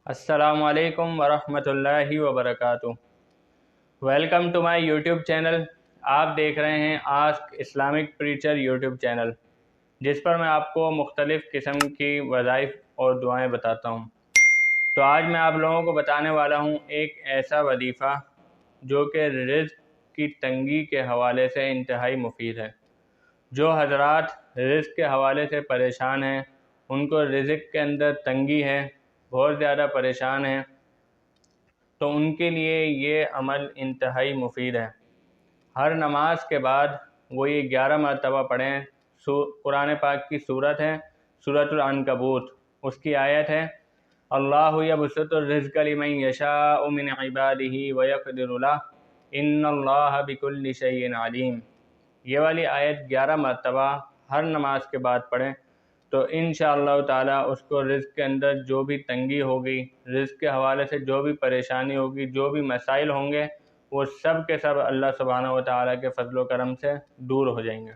السلام علیکم ورحمۃ اللہ وبرکاتہ۔ Welcome to my YouTube channel. آپ دیکھ رہے ہیں ask Islamic preacher YouTube channel, جس پر میں آپ کو مختلف قسم کی وظائف اور دعائیں بتاتا ہوں۔ تو آج میں آپ لوگوں کو بتانے والا ہوں ایک ایسا وظیفہ جو کہ رزق کی تنگی کے حوالے سے انتہائی مفید ہے۔ جو حضرات رزق کے حوالے سے پریشان ہیں، ان کو رزق کے اندر تنگی ہے، بہت زیادہ پریشان ہیں، تو ان کے لیے یہ عمل انتہائی مفید ہے۔ ہر نماز کے بعد وہ یہ 11 مرتبہ پڑھیں۔ قرآن پاک کی صورت ہے سورۃ العنکبوت، اس کی آیت ہے اللہ یبسط الرزق لمن یشاء من عبادہ ویقدر لہ ان اللہ بکل شیء علیم۔ یہ والی آیت 11 مرتبہ ہر نماز کے بعد پڑھیں تو انشاءاللہ تعالی اس کو رزق کے اندر جو بھی تنگی ہوگی، رزق کے حوالے سے جو بھی پریشانی ہوگی، جو بھی مسائل ہوں گے، وہ سب کے سب اللہ سبحانہ و تعالیٰ کے فضل و کرم سے دور ہو جائیں گے۔